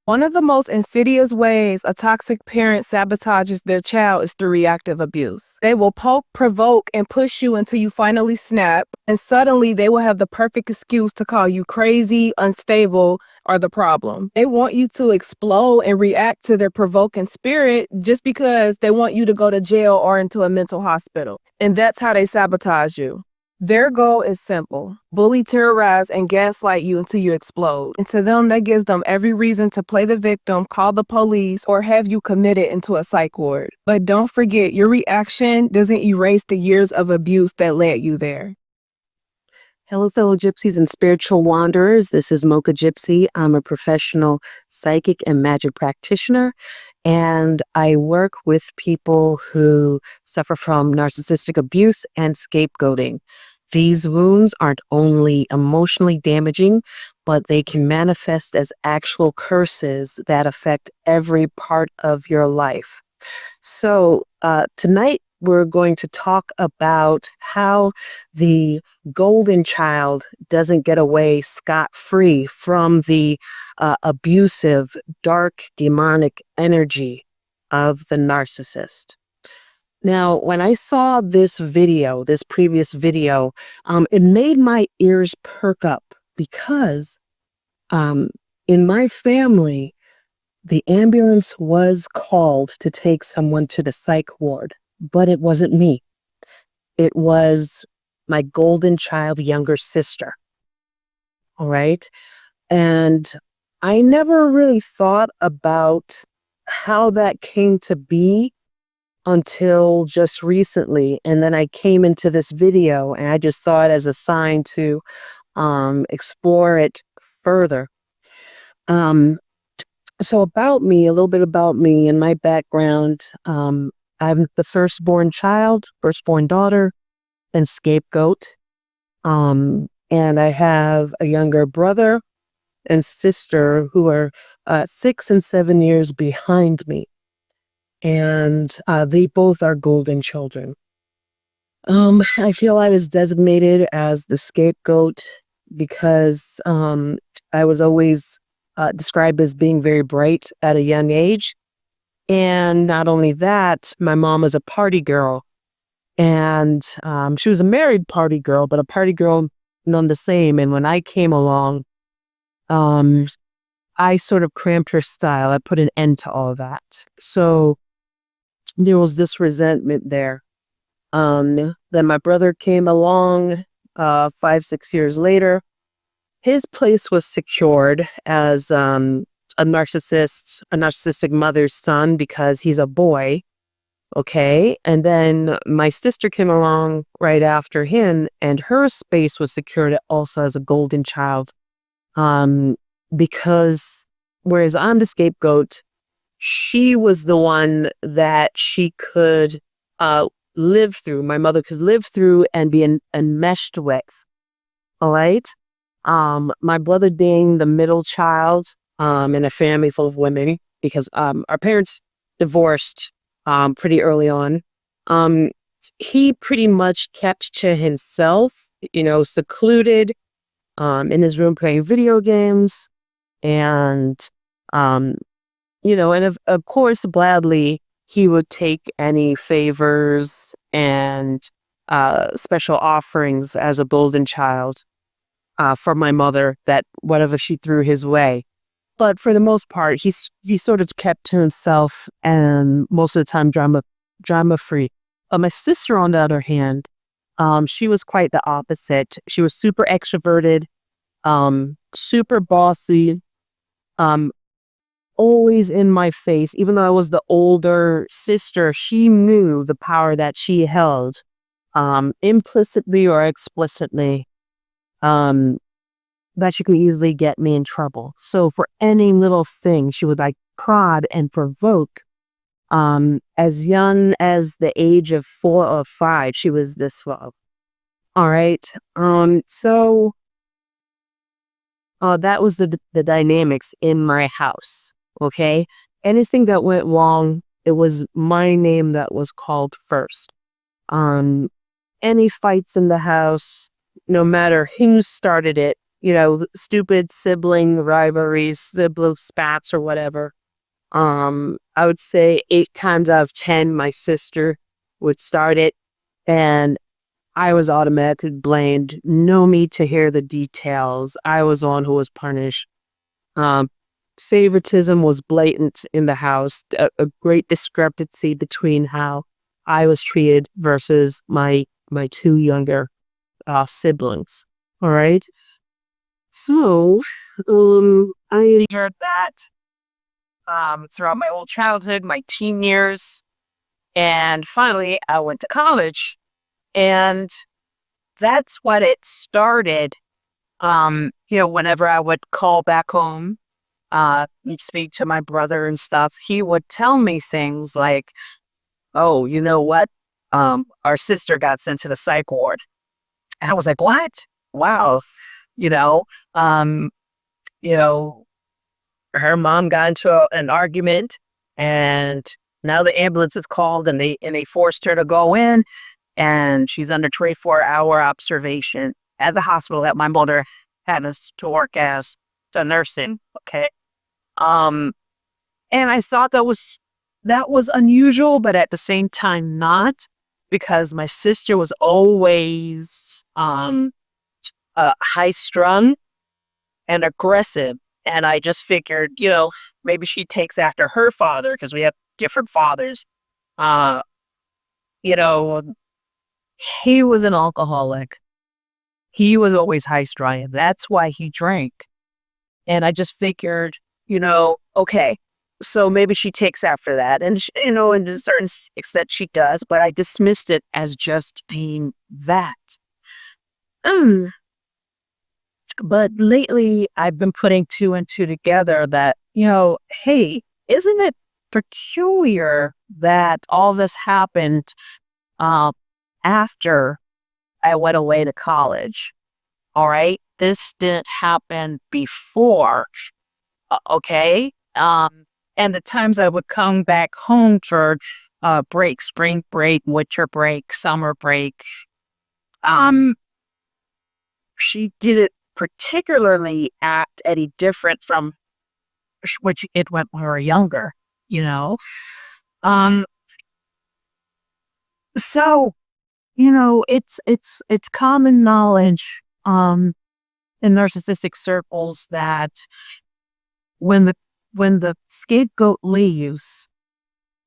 One of the most insidious ways a toxic parent sabotages their child is through reactive abuse. They will poke, provoke, and push you until you finally snap, and suddenly they will have the perfect excuse to call you crazy, unstable, or the problem. They want you to explode and react to their provoking spirit just because they want you to go to jail or into a mental hospital. And that's how they sabotage you. Their goal is simple: bully, terrorize, and gaslight you until you explode. And to them, that gives them every reason to play the victim, call the police, or have you committed into a psych ward. But don't forget, your reaction doesn't erase the years of abuse that led you there. Hello, fellow gypsies and spiritual wanderers. This is Mocha Gypsy. I'm a professional psychic and magic practitioner, and I work with people who suffer from narcissistic abuse and scapegoating. These wounds aren't only emotionally damaging, but they can manifest as actual curses that affect every part of your life. So tonight we're going to talk about how the golden child doesn't get away scot-free from the abusive, dark, demonic energy of the narcissist. Now, when I saw this previous video, it made my ears perk up because in my family, the ambulance was called to take someone to the psych ward, but it wasn't me. It was my golden child younger sister. All right. And I never really thought about how that came to be until just recently. And then I came into this video and I just saw it as a sign to explore it further. So about me, a little bit about me and my background. I'm the firstborn child, firstborn daughter, and scapegoat. And I have a younger brother and sister who are 6 and 7 years behind me. And they both are golden children. I feel I was designated as the scapegoat because I was always described as being very bright at a young age. And not only that, my mom was a party girl. And she was a married party girl, but a party girl none the same. And when I came along, I sort of cramped her style. I put an end to all of that. So there was this resentment there. Then my brother came along 5-6 years later. His place was secured as a narcissistic mother's son because he's a boy. Okay. And then my sister came along right after him, and her space was secured also as a golden child. Because whereas I'm the scapegoat, she was the one that she could live through. My mother could live through and be enmeshed with. All right. My brother being the middle child in a family full of women, because our parents divorced pretty early on. He pretty much kept to himself, secluded in his room playing video games. And, and of course, gladly, he would take any favors and special offerings as a golden child from my mother, that whatever she threw his way. But for the most part, he sort of kept to himself, and most of the time drama free. My sister, on the other hand, she was quite the opposite. She was super extroverted, super bossy, always in my face. Even though I was the older sister, she knew the power that she held, implicitly or explicitly, that she could easily get me in trouble. So for any little thing, she would prod and provoke. As young as the age of 4 or 5, she was this well. All right. So that was the dynamics in my house. Okay. Anything that went wrong, it was my name that was called first. Any fights in the house, no matter who started it, stupid sibling rivalries, sibling spats or whatever. I would say 8 times out of 10, my sister would start it and I was automatically blamed. No need to hear the details. I was the one who was punished. Um, Favoritism was blatant in the house. A great discrepancy between how I was treated versus my two younger siblings. All right. So, I endured that throughout my whole childhood, my teen years, and finally I went to college, and that's what it started. Whenever I would call back home, and speak to my brother and stuff, he would tell me things like, "Oh, you know what? Our sister got sent to the psych ward." And I was like, "What? Wow." You know, um, you know, her mom got into an argument, and now the ambulance is called, and they forced her to go in, and she's under 24-hour observation at the hospital that my mother had us to work as a nursing. Okay. Um, and I thought that was unusual, but at the same time not, because my sister was always high strung and aggressive. And I just figured, maybe she takes after her father because we have different fathers. Uh, you know, he was an alcoholic. He was always high strung. That's why he drank. And I just figured, okay, so maybe she takes after that. And, in a certain extent she does, but I dismissed it as just being that. Mm. But lately I've been putting two and two together that, hey, isn't it peculiar that all this happened after I went away to college? All right. This didn't happen before. Okay. And the times I would come back home for break, spring break, winter break, summer break, she didn't particularly act any different from what she did when we were younger, you know? Um, so, it's common knowledge, in narcissistic circles that when the scapegoat leaves,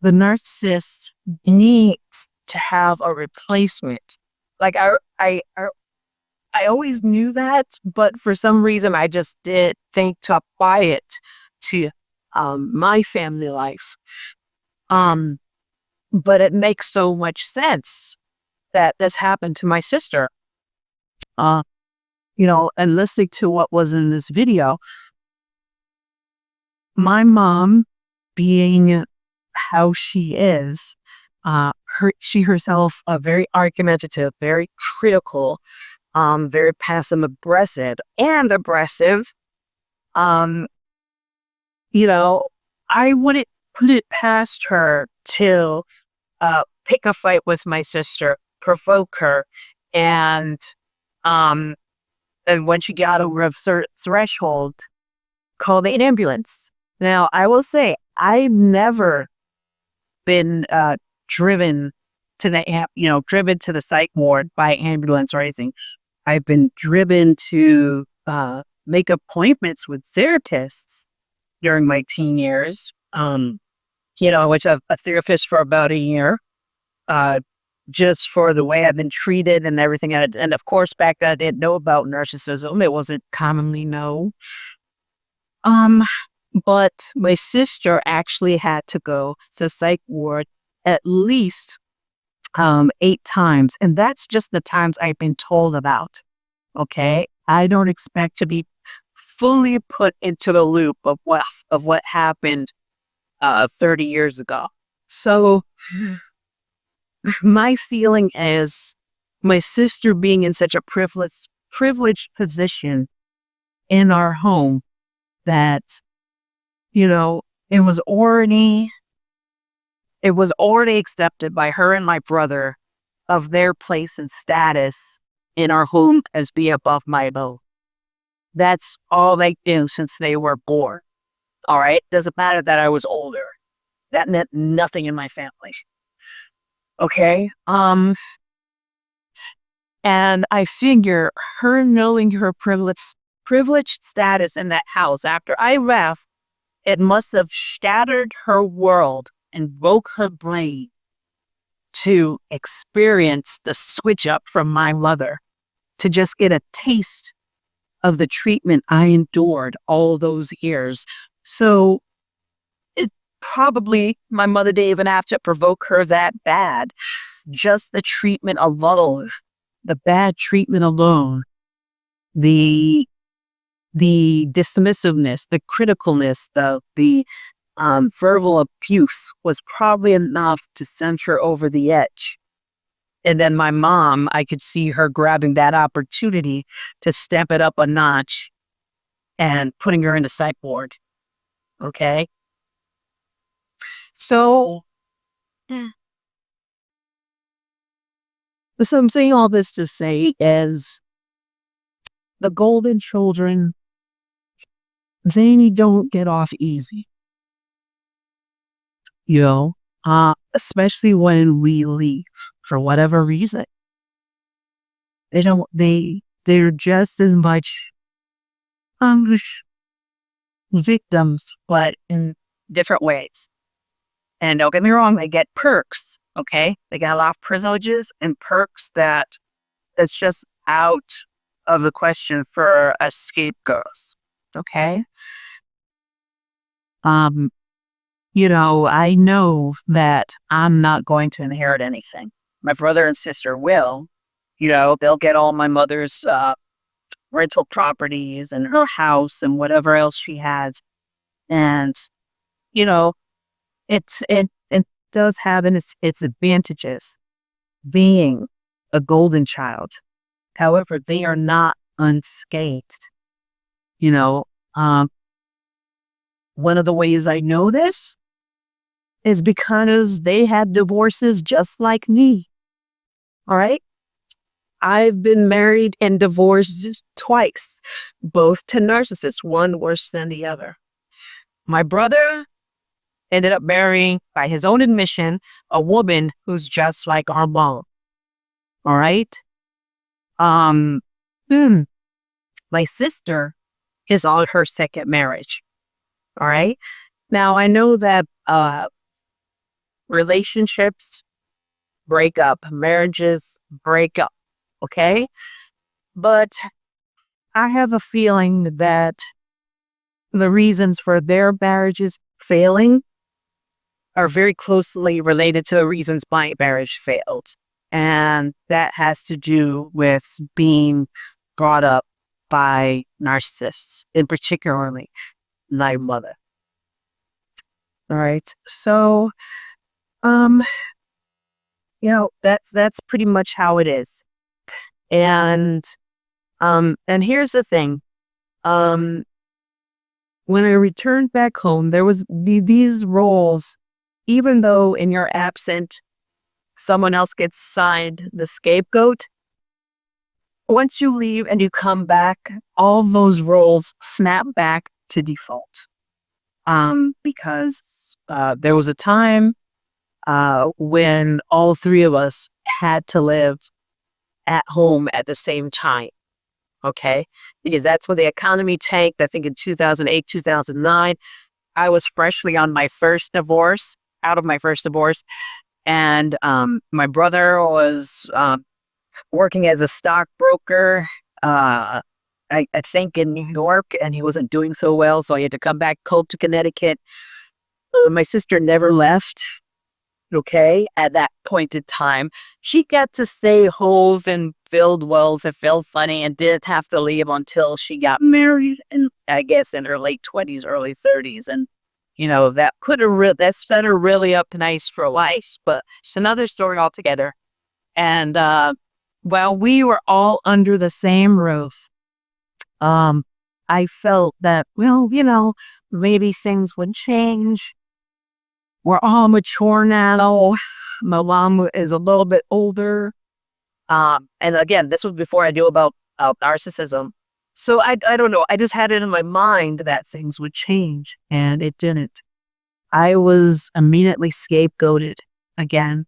the narcissist needs to have a replacement. Like I always knew that, but for some reason I just didn't think to apply it to my family life. But it makes so much sense that this happened to my sister. And listening to what was in this video, my mom, being how she is, she herself very argumentative, very critical, very passive aggressive and aggressive. Um, I wouldn't put it past her to pick a fight with my sister, provoke her, and um, and when she got over a certain threshold, call the ambulance. Now, I will say I've never been driven to driven to the psych ward by ambulance or anything. I've been driven to make appointments with therapists during my teen years. Which I've a therapist for about a year, just for the way I've been treated and everything. And of course, back then I didn't know about narcissism. It wasn't commonly known. But my sister actually had to go to psych ward at least 8 times. And that's just the times I've been told about. Okay. I don't expect to be fully put into the loop of what happened 30 years ago. So my feeling is my sister being in such a privileged position in our home that, it was already accepted by her and my brother of their place and status in our home as being above my abode. That's all they knew since they were born. All right. Doesn't matter that I was older. That meant nothing in my family. Okay. And I figure her knowing her privileged status in that house after I left, it must have shattered her world and broke her brain to experience the switch up from my mother, to just get a taste of the treatment I endured all those years. So it probably, my mother didn't even have to provoke her that bad. Just the treatment alone, the bad treatment alone, the dismissiveness, the criticalness, the verbal abuse was probably enough to send her over the edge. And then my mom, I could see her grabbing that opportunity to step it up a notch and putting her in the psych ward. Okay. So I'm saying all this to say is the golden children, they don't get off easy. Especially when we leave for whatever reason. They're just as much victims, but in different ways. And don't get me wrong, they get perks. Okay. They got a lot of privileges and perks that's just out of the question for a scapegoat. Okay. I know that I'm not going to inherit anything. My brother and sister will. They'll get all my mother's rental properties and her house and whatever else she has. And, it does have its advantages being a golden child. However, they are not unscathed. One of the ways I know this is because they had divorces just like me. All right. I've been married and divorced twice, both to narcissists, one worse than the other. My brother ended up marrying, by his own admission, a woman who's just like our mom. All right. My sister is on her second marriage. All right. Now I know that relationships break up, marriages break up. Okay. But I have a feeling that the reasons for their marriages failing are very closely related to the reasons my marriage failed. And that has to do with being brought up by narcissists, in particularly my mother. All right. So, that's pretty much how it is. And here's the thing. When I returned back home, there was these roles, even though in your absent, someone else gets signed the scapegoat. Once you leave and you come back, all those roles snap back to default. Because there was a time when all three of us had to live at home at the same time. Okay. Because that's when the economy tanked. I think in 2008, 2009, I was freshly on my first divorce, out of my first divorce. And my brother was working as a stockbroker, I think in New York, and he wasn't doing so well. So I had to come back home to Connecticut. My sister never left. Okay. At that point in time, she got to stay home and build wells. It felt funny and didn't have to leave until she got married, and I guess in her late 20s, early 30s. And, that set her really up nice for life, but it's another story altogether. And while we were all under the same roof, I felt that, maybe things would change. We're all mature now. My mom is a little bit older. And again, this was before I knew about narcissism. So I don't know. I just had it in my mind that things would change, and it didn't. I was immediately scapegoated again.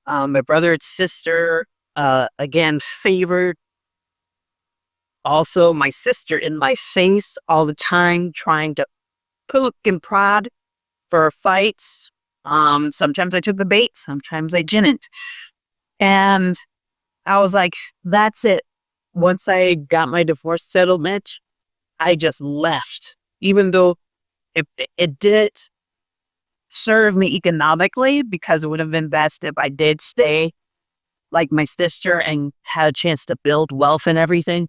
My brother and sister, again, favored. Also, my sister in my face all the time, trying to poke and prod for fights. Sometimes I took the bait, sometimes I didn't. And I was like, that's it. Once I got my divorce settlement, I just left. Even though it did serve me economically, because it would have been best if I did stay like my sister and had a chance to build wealth and everything.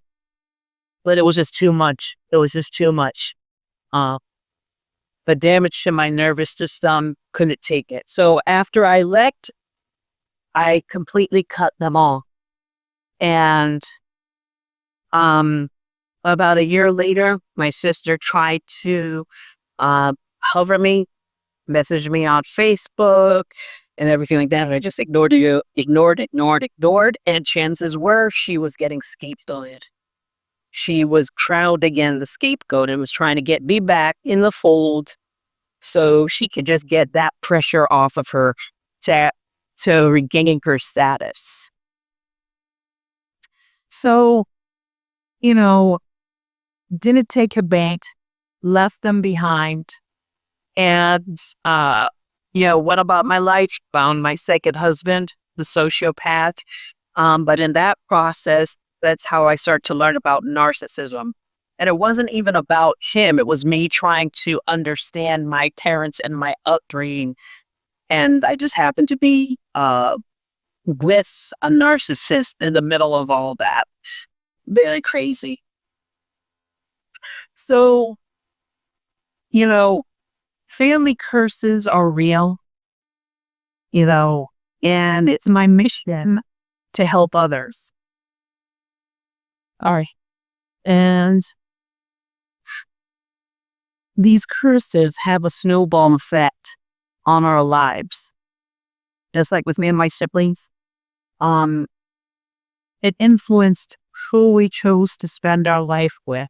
But it was just too much. It was just too much. The damage to my nervous system couldn't take it. So after I left, I completely cut them all. And about a year later, my sister tried to hover me, message me on Facebook and everything like that. And I just ignored. And chances were she was getting scapegoated. She was crowned again the scapegoat and was trying to get me back in the fold so she could just get that pressure off of her to regaining her status. So, didn't take a bait, left them behind, and, went about my life, found my second husband, the sociopath. But in that process, that's how I started to learn about narcissism. And it wasn't even about him. It was me trying to understand my parents and my upbringing. And I just happened to be with a narcissist in the middle of all that. Very crazy. So, family curses are real, and it's my mission to help others. All right. And these curses have a snowball effect on our lives. Just like with me and my siblings. It influenced who we chose to spend our life with,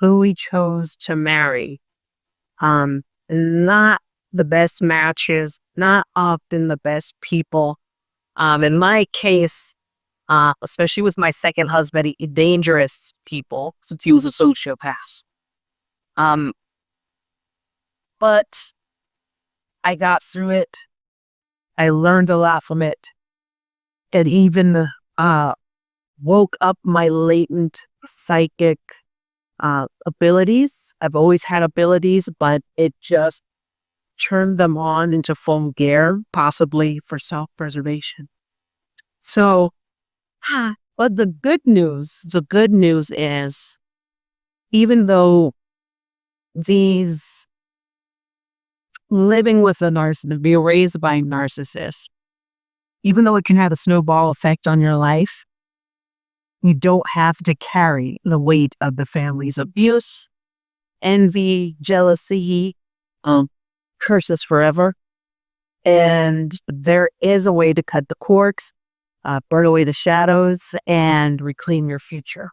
who we chose to marry. Not the best matches, not often the best people. In my case, especially with my second husband, dangerous people, since he was a sociopath. But I got through it. I learned a lot from it. It even woke up my latent psychic abilities. I've always had abilities, but it just turned them on into full gear, possibly for self-preservation. So, but the good news is, even though these living with a narcissist, being raised by a narcissist, even though it can have a snowball effect on your life, you don't have to carry the weight of the family's abuse, envy, jealousy, curses forever. And there is a way to cut the corks, burn away the shadows, and reclaim your future.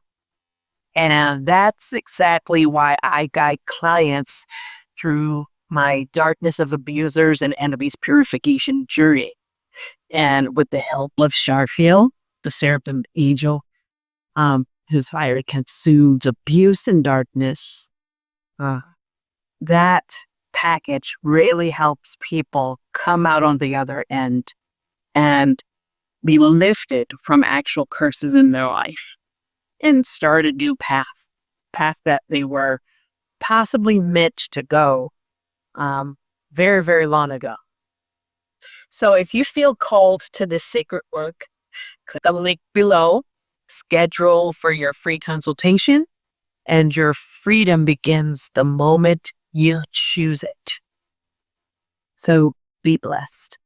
And that's exactly why I guide clients through my darkness of abusers and enemies purification journey. And with the help of Sharphiel, the Seraphim angel, whose fire consumes abuse and darkness, that package really helps people come out on the other end and be lifted from actual curses in their life and start a new path that they were possibly meant to go very, very long ago. So if you feel called to this sacred work, click the link below, schedule for your free consultation, and your freedom begins the moment you choose it. So be blessed.